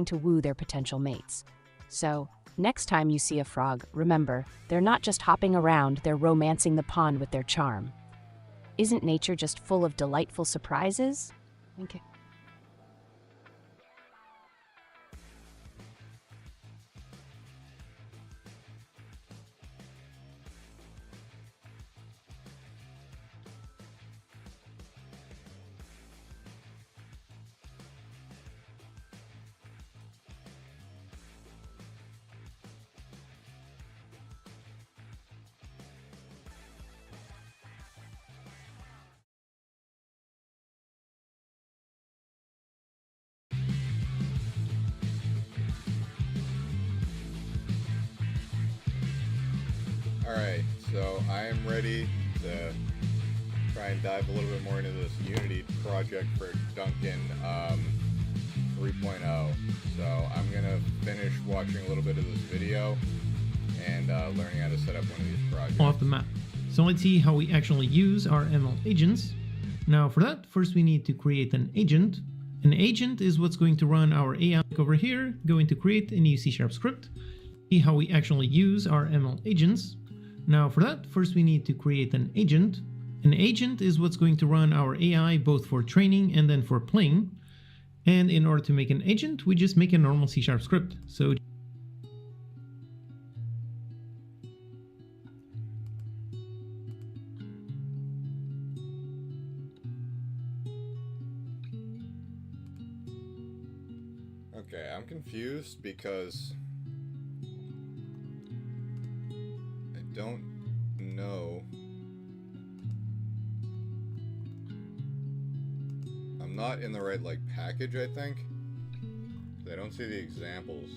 to woo their potential mates. So, next time you see a frog, remember, they're not just hopping around, they're romancing the pond with their charm. Isn't nature just full of delightful surprises? Okay. Alright, so I am ready to try and dive a little bit more into this Unity project for Duncan 3.0. So I'm going to finish watching a little bit of this video and learning how to set up one of these projects. Off the map. So let's see how we actually use our ML agents. Now for that, first we need to create an agent. An agent is what's going to run our AI over here, going to create a new C# script. See how we actually use our ML agents. Now for that, first we need to create an agent. An agent is what's going to run our AI both for training and then for playing. And in order to make an agent, we just make a normal C# script. So Okay, I'm confused because I don't know. I'm not in the right package, I think. I don't see the examples.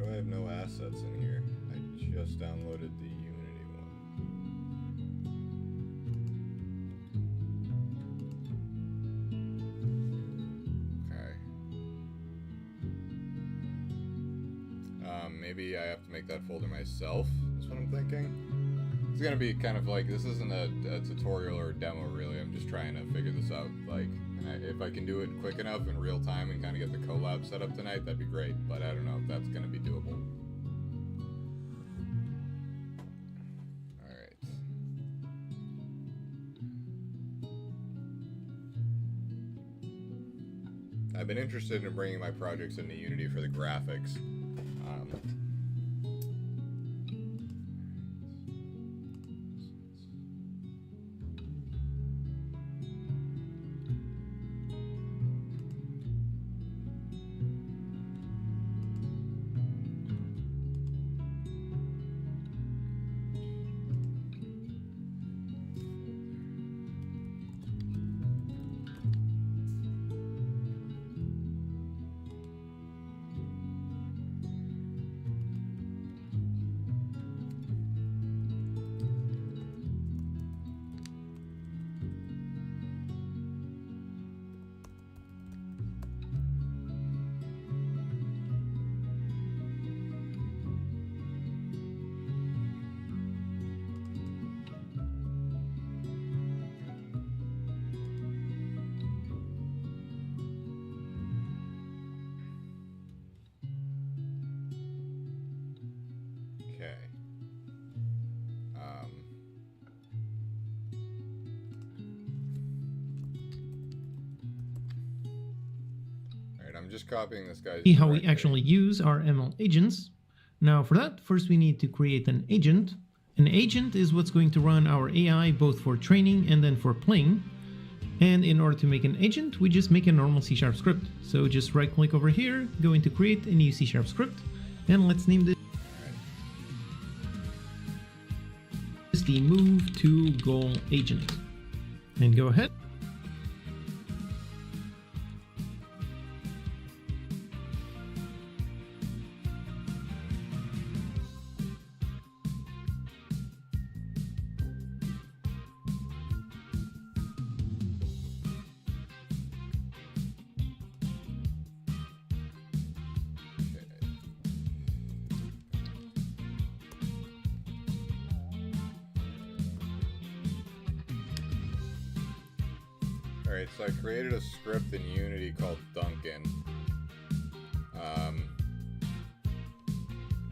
I have no assets in here. I just downloaded the Unity one. Okay. Maybe I have to make that folder myself, is what I'm thinking. It's gonna be kind of this isn't a tutorial or a demo really, I'm just trying to figure this out. If I can do it quick enough in real time and kind of get the collab set up tonight, that'd be great, but I don't know if that's going to be doable. Alright. I've been interested in bringing my projects into Unity for the graphics. Okay. Alright, I'm just copying this guy's. see how we actually use our ML agents. Now for that, first we need to create an agent. An agent is what's going to run our AI both for training and then for playing. And in order to make an agent, we just make a normal C# script. So just right click over here, go into create a new C# script, and let's name this the move to goal agent. and go ahead. Alright, so I created a script in Unity called Duncan. I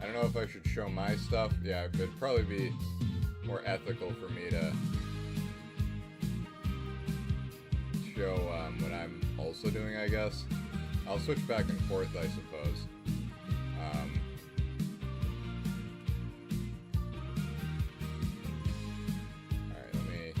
don't know if I should show my stuff. Yeah, it'd probably be more ethical for me to show what I'm also doing, I guess. I'll switch back and forth, I suppose. Alright, let me...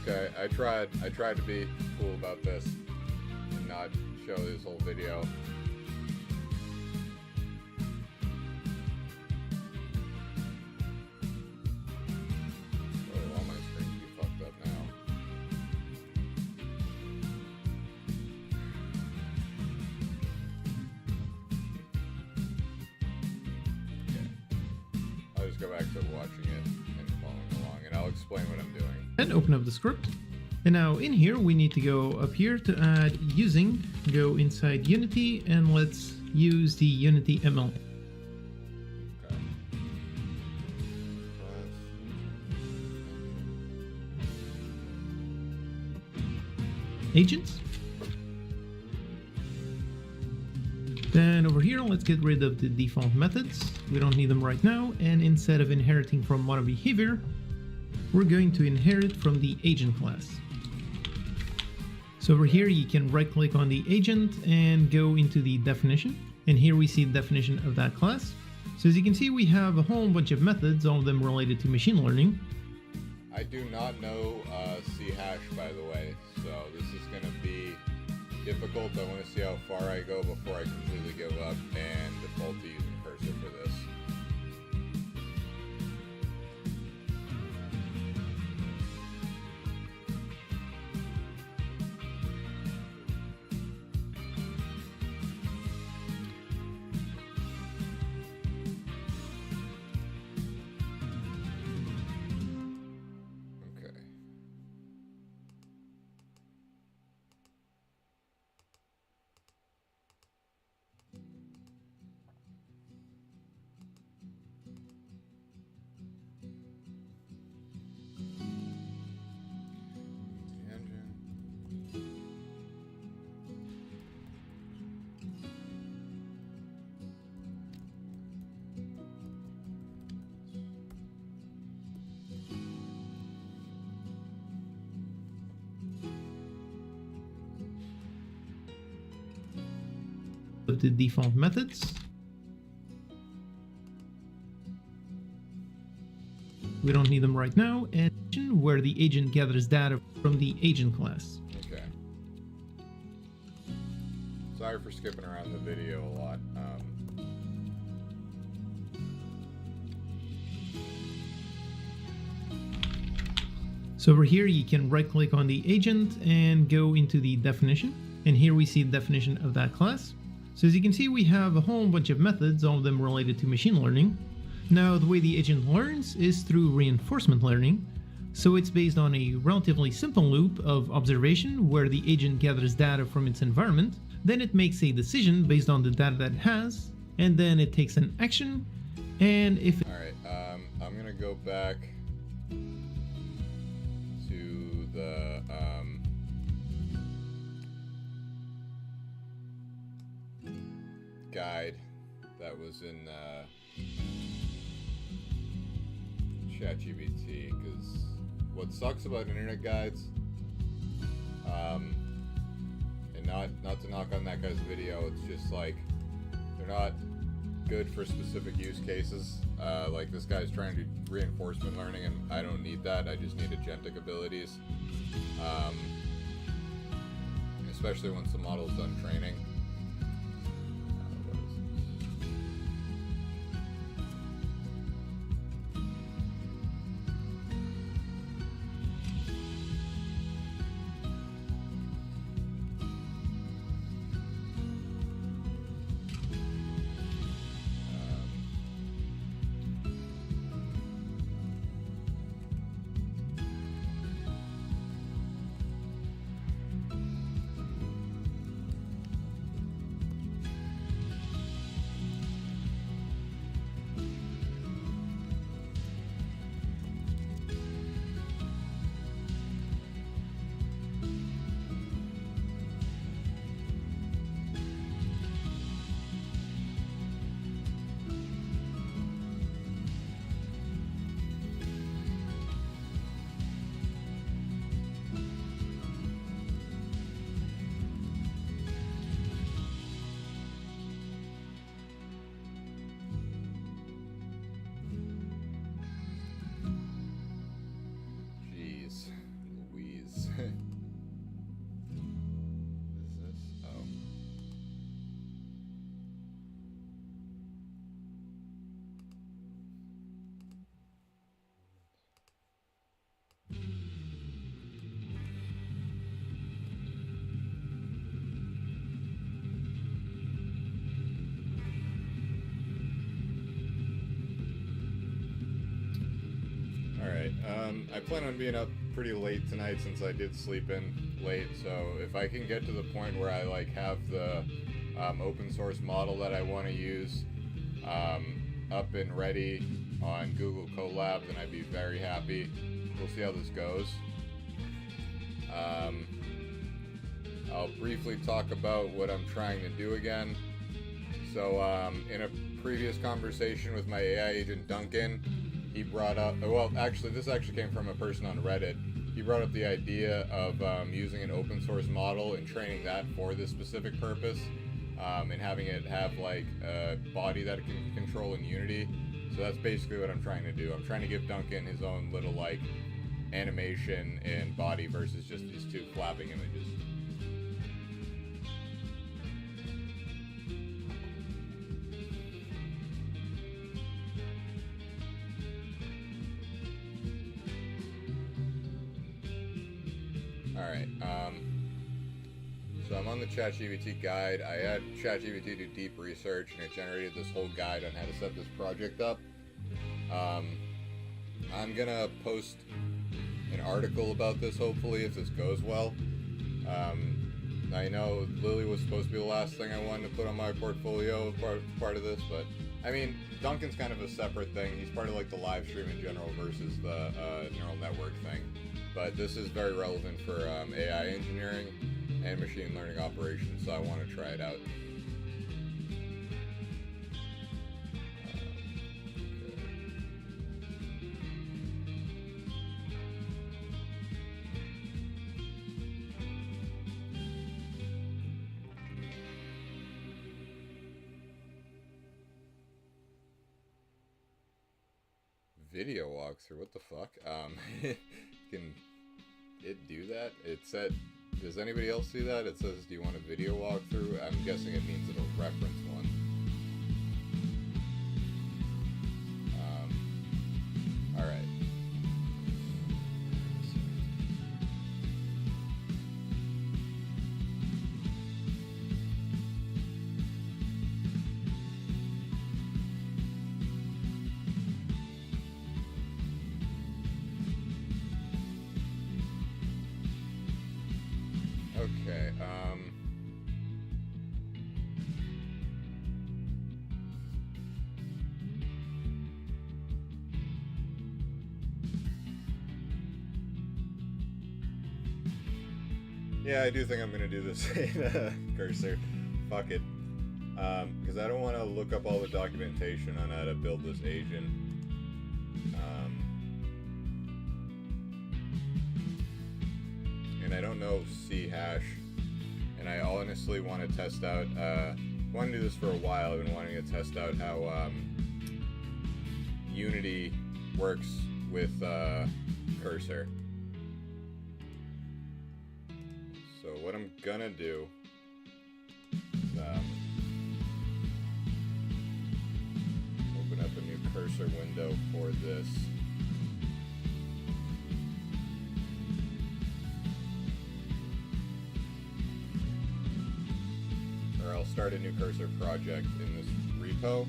Okay, I tried to be cool about this and not show this whole video. Oh, all my screens be fucked up now. Okay. I'll just go back to watching it and following along, and I'll explain what I'm doing. And open up the script. And now in here, we need to go up here to add using, go inside Unity, and let's use the Unity ML. Okay. Agents. Then over here, let's get rid of the default methods. We don't need them right now. And instead of inheriting from model behavior, we're going to inherit from the agent class. So over here, you can right click on the agent and go into the definition. And here we see the definition of that class. So as you can see, we have a whole bunch of methods, all of them related to machine learning. I do not know C hash, by the way, so this is going to be difficult. I want to see how far I go before I completely give up and default to using cursor for this. Of the default methods. We don't need them right now. And where the agent gathers data from the agent class. Okay. Sorry for skipping around the video a lot. So over here, you can right click on the agent and go into the definition. And here we see the definition of that class. So as you can see, we have a whole bunch of methods, all of them related to machine learning. Now, the way the agent learns is through reinforcement learning. So it's based on a relatively simple loop of observation where the agent gathers data from its environment, then it makes a decision based on the data that it has, and then it takes an action, and if... Alright, I'm gonna go back to the, guide that was in, ChatGPT, because what sucks about internet guides, and not to knock on that guy's video, it's just like they're not good for specific use cases. Like this guy's trying to do reinforcement learning, and I don't need that. I just need agentic abilities, especially once the model's done training. Alright, I plan on being up pretty late tonight since I did sleep in late, so if I can get to the point where I like have the open source model that I want to use up and ready on Google Colab, then I'd be very happy. We'll see how this goes. I'll briefly talk about what I'm trying to do again. So in a previous conversation with my AI agent Duncan, he brought up, well actually this actually came from a person on Reddit. He brought up the idea of using an open source model and training that for this specific purpose, and having it have like a body that it can control in Unity. So that's basically what I'm trying to do. I'm trying to give Duncan his own little like animation and body versus just these two flapping images. Alright, so I'm on the ChatGPT guide. I had ChatGPT do deep research and it generated this whole guide on how to set this project up. I'm gonna post an article about this hopefully if this goes well. I know Lily was supposed to be the last thing I wanted to put on my portfolio part of this, but I mean, Duncan's kind of a separate thing. He's part of like the live stream in general versus the neural network thing. But this is very relevant for AI engineering and machine learning operations, so I want to try it out. Video walkthrough, what the fuck? Can it do that? It said, does anybody else see that? It says, do you want a video walkthrough? I'm guessing it means it'll reference one. Alright. Okay, yeah, I do think I'm gonna do this in Cursor. Fuck it. Because I don't want to look up all the documentation on how to build this agent. And I don't know C hash. And I honestly want to test out, wanted to do this for a while. I've been wanting to test out how Unity works with Cursor. So what I'm gonna do is open up a new Cursor window for this. Or I'll start a new Cursor project in this repo.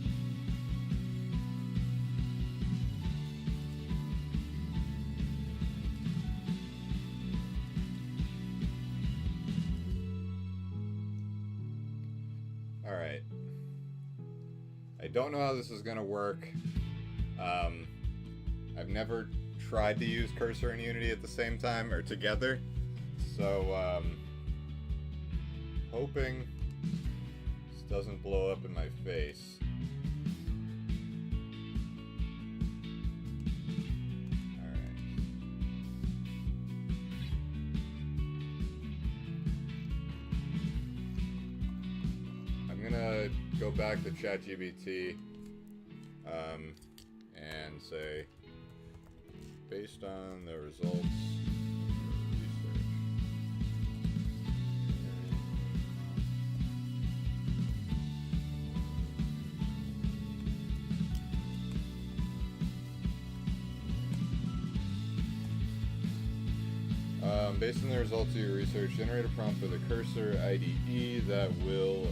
Alright. I don't know how this is going to work. I've never tried to use Cursor and Unity at the same time, or together. So, hoping this doesn't blow up in my face. Alright. I'm gonna go back to ChatGPT and say, based on the results research. Based on the results of your research, generate a prompt for the Cursor IDE that will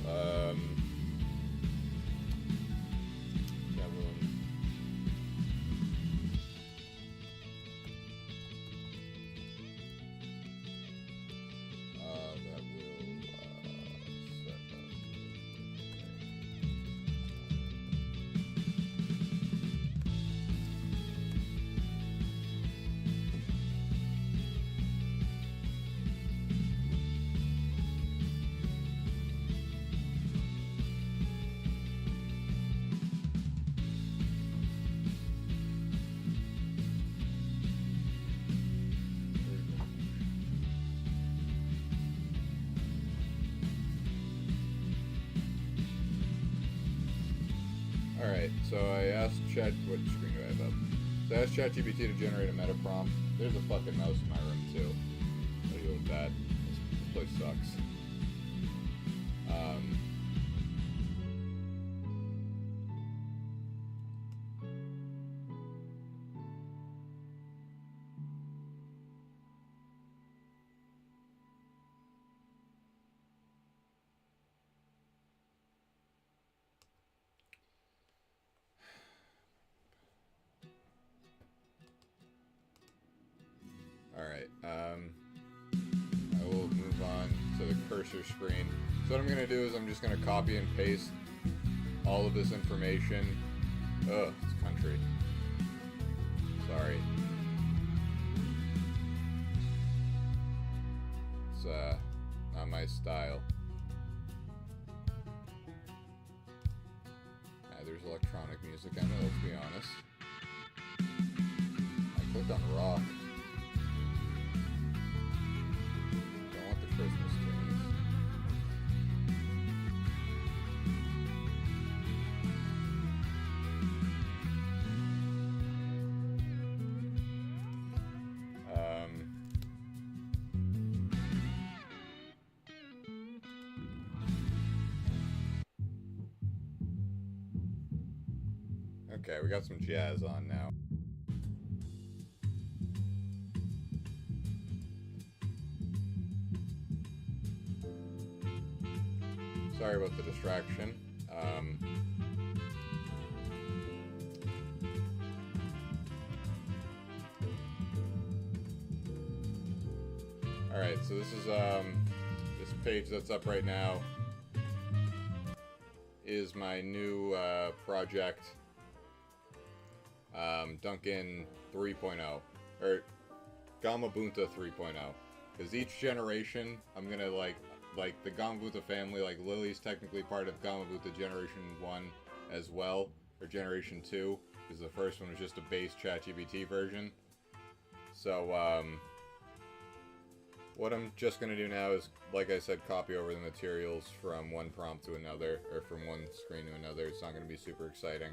Alright, so I asked Chat, what screen do I have up? So I asked ChatGPT to generate a meta prompt. There's a fucking mouse in my room too. I'll deal with that. This place sucks. Alright, I will move on to the cursor screen. So what I'm going to do is I'm just going to copy and paste all of this information. Ugh, it's country. Sorry. It's not my style. There's electronic music, I know, let's be honest. I clicked on rock. Don't want the Christmas tunes. Okay, we got some jazz on now. Sorry about the distraction. Alright, so this is this page that's up right now is my new project, Duncan 3.0, or Gamabunta 3.0. Because each generation, I'm gonna like the Gamabunta family, like Lily's technically part of Gamabunta Generation 1 as well, or Generation 2, because the first one was just a base ChatGPT version. So, what I'm just gonna do now is, like I said, copy over the materials from one prompt to another, or from one screen to another. It's not gonna be super exciting.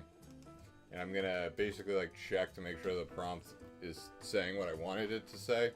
And I'm gonna basically like check to make sure the prompt is saying what I wanted it to say.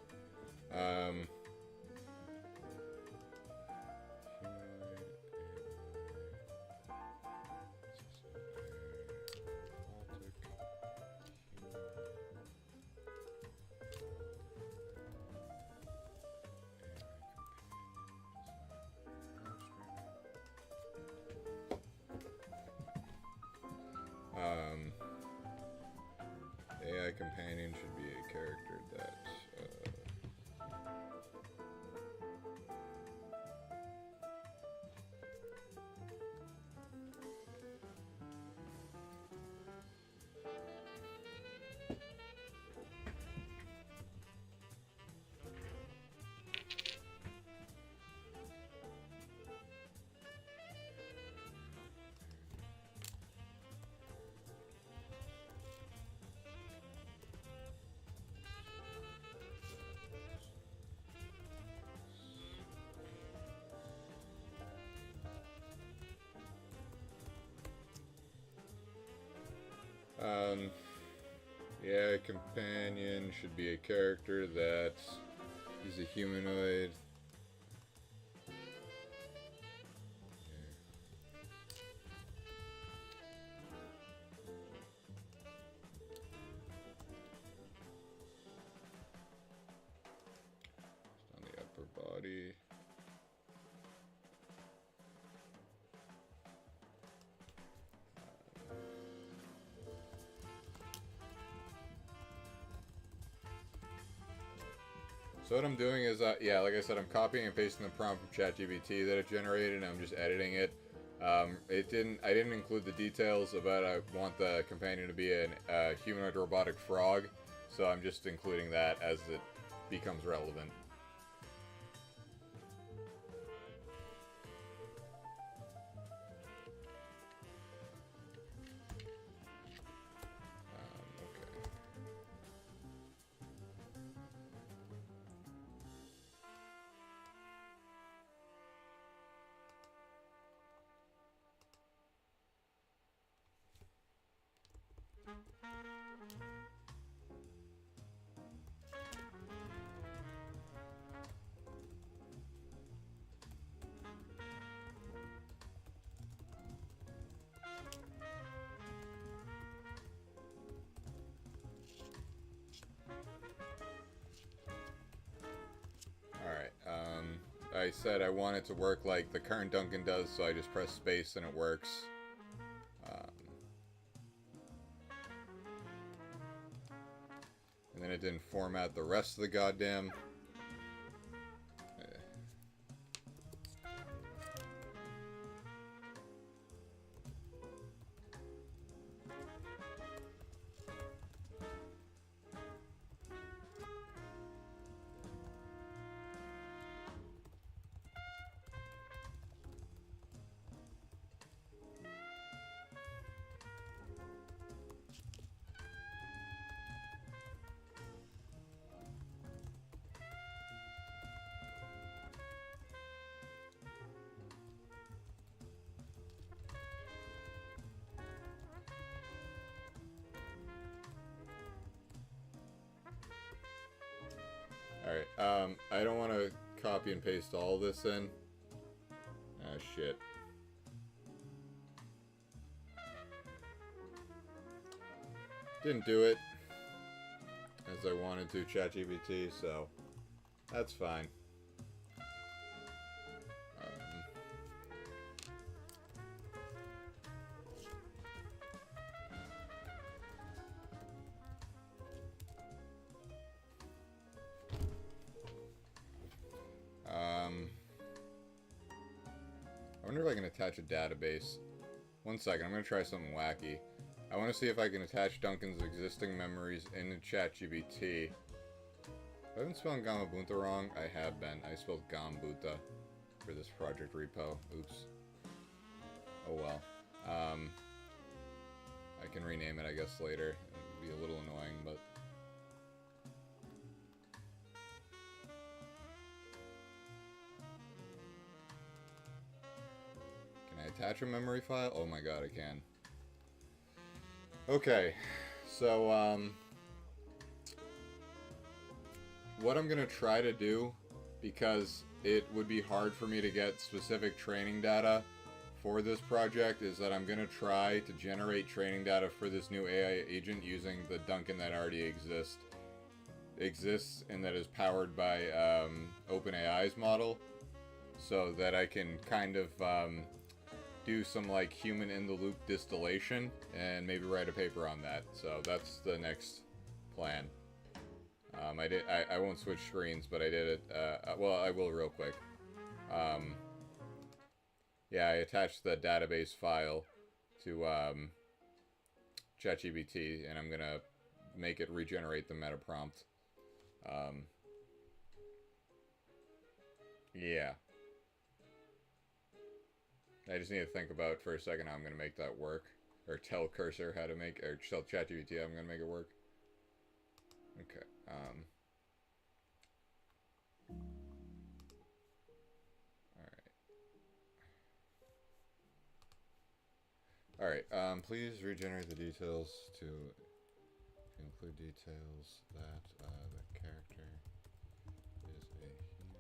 AI companion should be a character that yeah, companion should be a character that is a humanoid. Just on the upper body. So what I'm doing is, yeah, like I said, I'm copying and pasting the prompt from ChatGPT that it generated, and I'm just editing it. I didn't include the details about I want the companion to be a humanoid robotic frog, so I'm just including that as it becomes relevant. I said I want it to work like the current Duncan does, so I just press space and it works. And then it didn't format the rest of the goddamn... Alright, I don't want to copy and paste all this in. Ah, shit. Didn't do it as I wanted to, ChatGPT, so that's fine. wonder if I can attach a database. One second, I'm going to try something wacky. I want to see if I can attach Duncan's existing memories into ChatGPT. Have I been spelling Gamabunta wrong? I have been. I spelled Gamabunta for this project repo. Oops. Oh well. I can rename it, I guess, later. It would be a little annoying, but... Can I attach a memory file? Oh my god, I can. Okay, so, what I'm gonna try to do, because it would be hard for me to get specific training data for this project, is that I'm gonna try to generate training data for this new AI agent using the Duncan that already exists and that is powered by OpenAI's model, so that I can kind of do some like human in the loop distillation and maybe write a paper on that. So that's the next plan. I won't switch screens, but I did it. Well, I will real quick. Yeah, I attached the database file to ChatGPT, and I'm gonna make it regenerate the meta prompt. Yeah. I just need to think about for a second how I'm gonna make that work, or tell Cursor how to make, or tell ChatGPT how I'm gonna make it work. Okay. Alright, please regenerate the details to include details that the character is a human.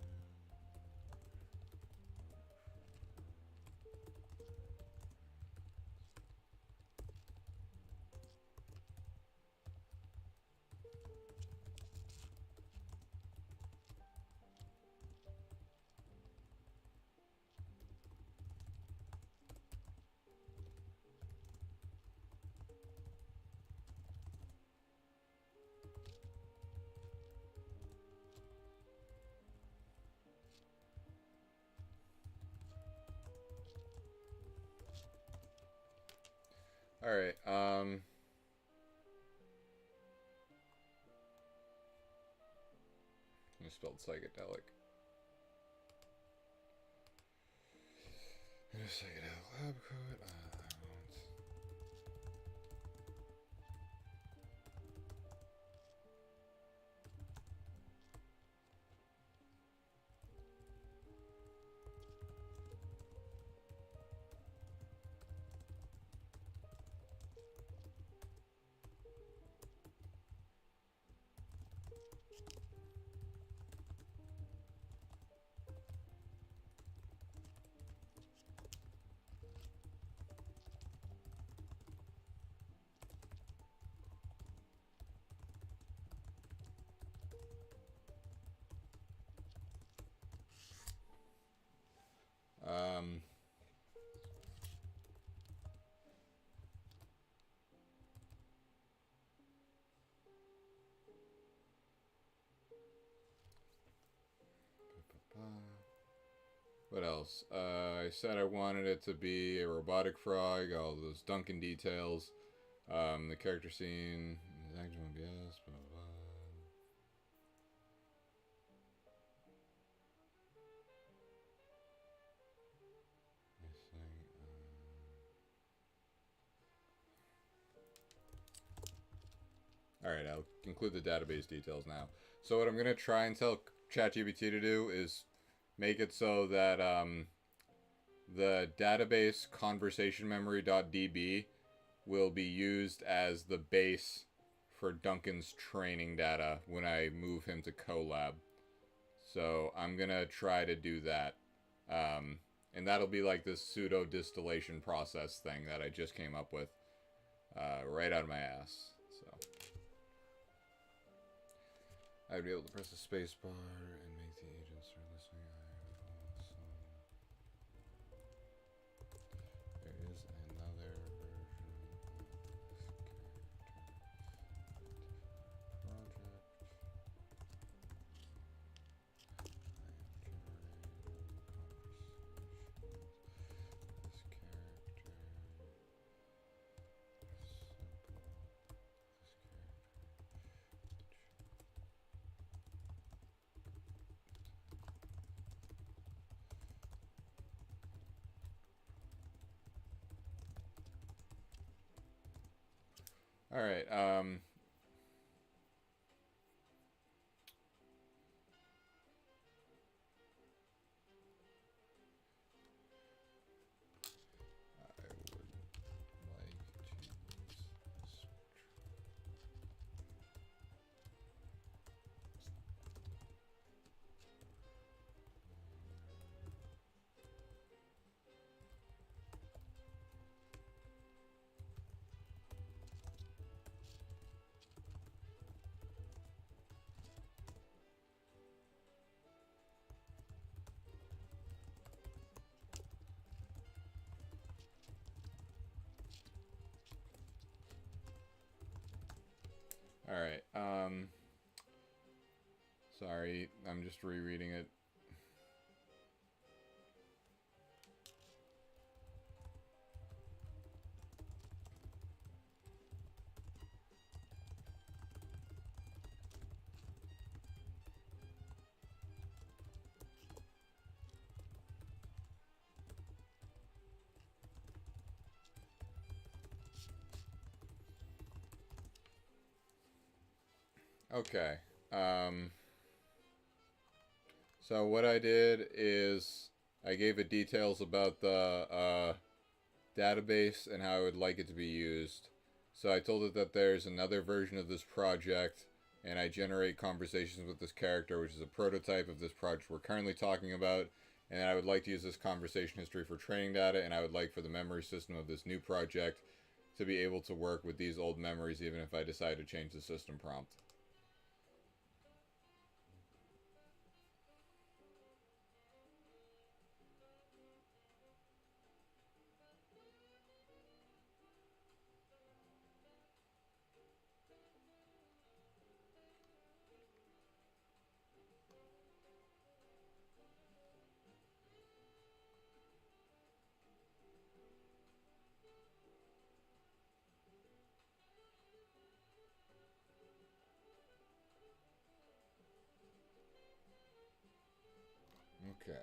Alright, I spelled psychedelic. Psychedelic lab code. What else? I said I wanted it to be a robotic frog, all those Duncan details, the character scene, his action would be yes, blah, blah, blah. Alright, I'll include the database details now. So what I'm going to try and tell ChatGPT to do is make it so that the database conversation memory.db will be used as the base for Duncan's training data when I move him to Colab. So I'm going to try to do that. And that'll be like this pseudo distillation process thing that I just came up with right out of my ass. So I'd be able to press the space bar and make the agent start listening. There is another version of this character project. I am generating conversations All right. All right. Sorry, I'm just rereading it. Okay. So what I did is I gave it details about the database and how I would like it to be used. So I told it that there's another version of this project, and I generate conversations with this character, which is a prototype of this project we're currently talking about, and I would like to use this conversation history for training data, and I would like for the memory system of this new project to be able to work with these old memories even if I decide to change the system prompt. Okay.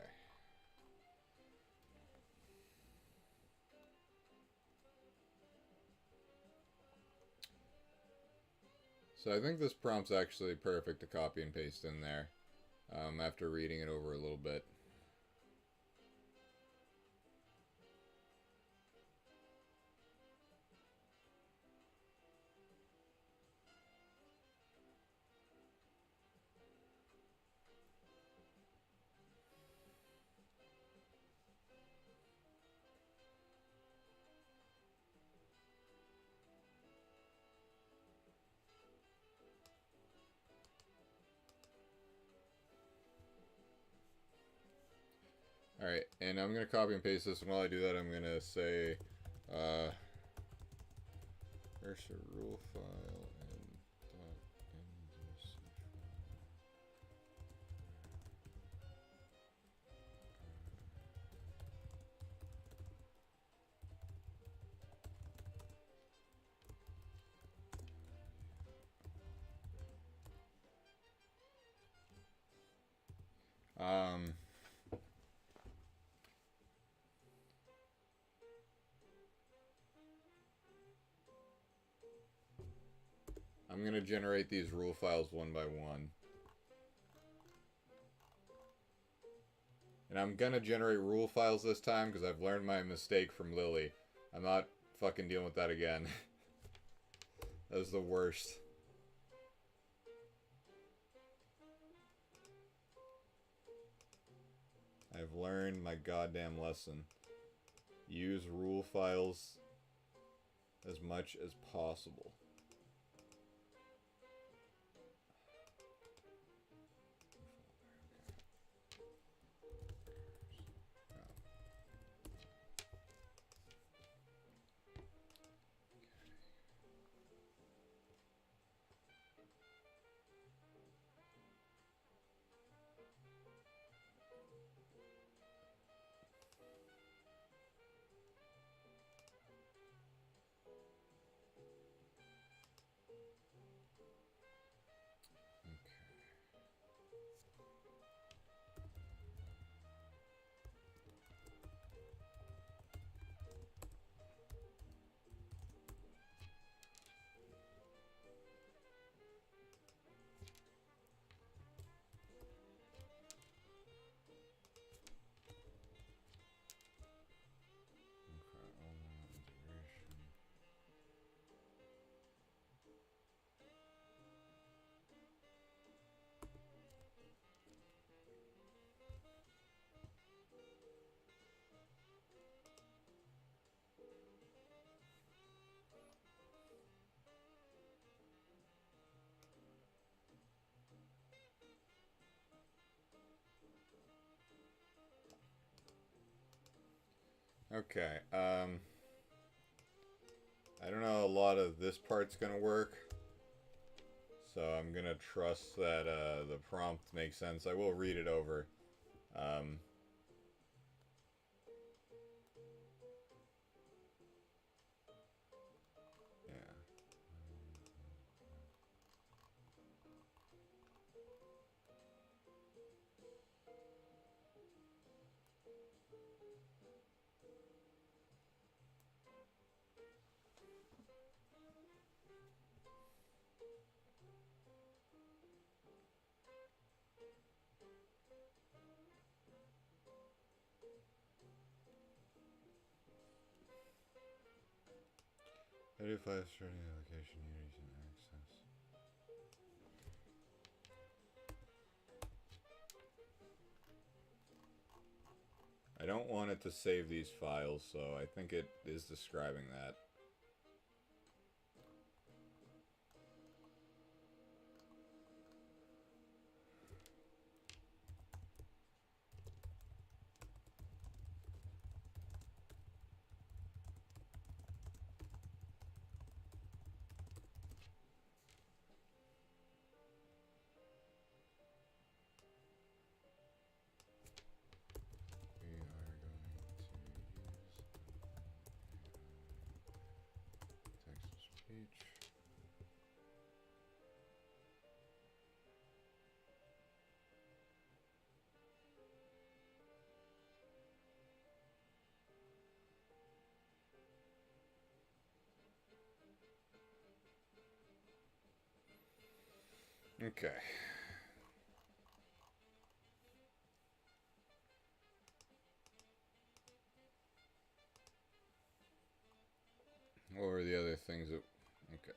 So I think this prompt's actually perfect to copy and paste in there after reading it over a little bit. Alright, and I'm going to copy and paste this, and while I do that, I'm going to say, cursor rule file and .mdc file. I'm going to generate these rule files one by one. And I'm going to generate rule files this time because I've learned my mistake from Lily. I'm not fucking dealing with that again. That was the worst. I've learned my goddamn lesson. Use rule files as much as possible. Okay, I don't know a lot of this part's gonna work. So I'm gonna trust that the prompt makes sense. I will read it over. Yeah. Edit file starting application using access. I don't want it to save these files, so I think it is describing that. We are going to use text-to-speech. Okay. What were the other things that... Okay.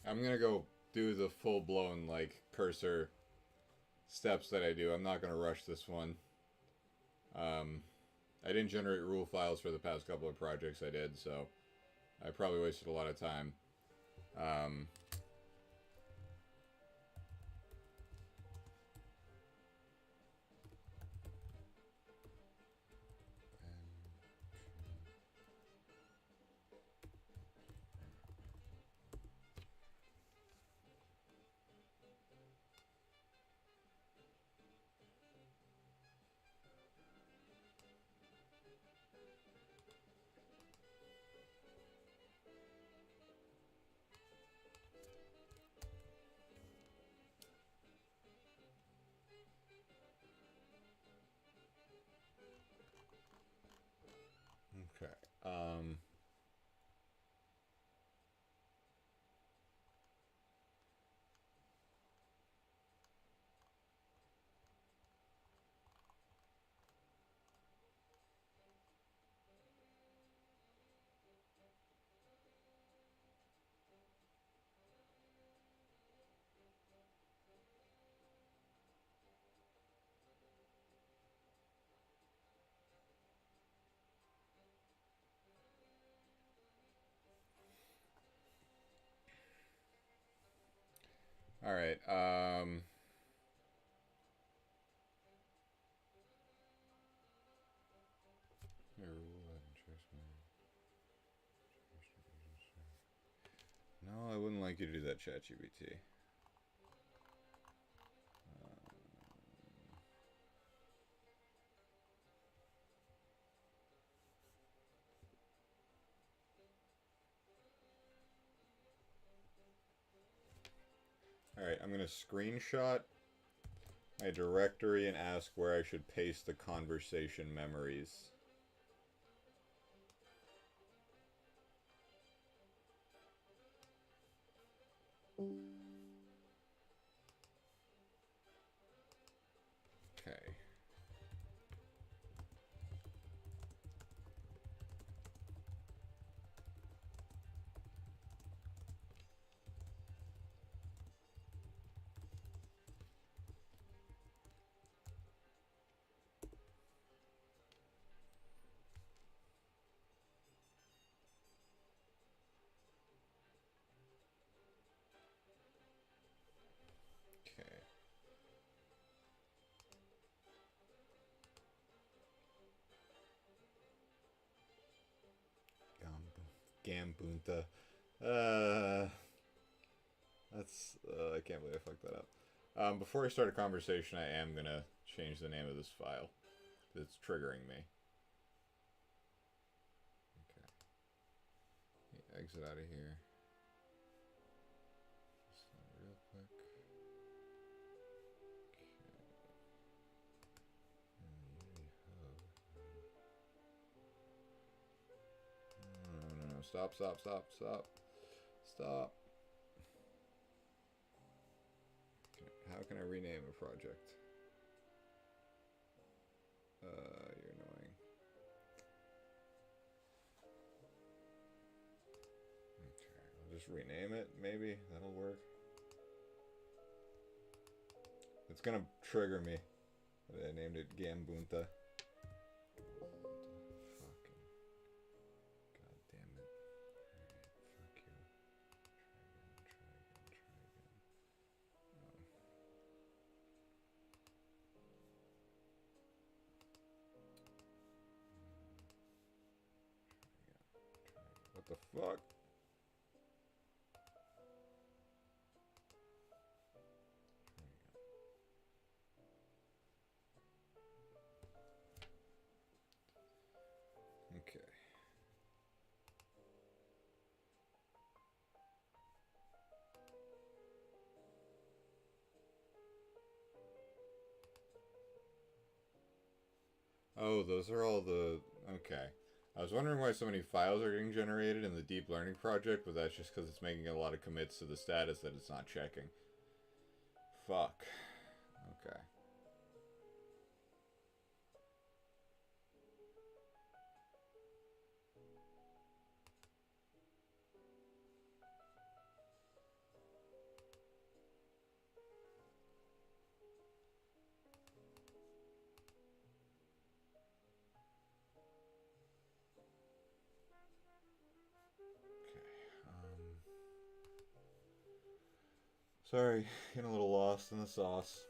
I'm gonna go do the full-blown, like, cursor steps that I do. I'm not gonna rush this one. I didn't generate rule files for the past couple of projects I did, so I probably wasted a lot of time. Okay. All right. Thank you to that, ChatGPT. Alright, I'm going to screenshot my directory and ask where I should paste the conversation memories. Okay. Okay. Gamabunta. I can't believe I fucked that up. Before I start a conversation, I am gonna change the name of this file. It's triggering me. Okay. Exit out of here. Just real quick. No. Stop. How can I rename a project? You're annoying. Okay, I'll just rename it, maybe. That'll work. It's gonna trigger me. I named it Gamabunta. Fucking. God damn it. Alright, fuck you. Try again. What the fuck? Okay. Oh, those are all the... Okay. I was wondering why so many files are getting generated in the deep learning project, but that's just because it's making a lot of commits to the status that it's not checking. Fuck. Okay. Sorry, getting a little lost in the sauce.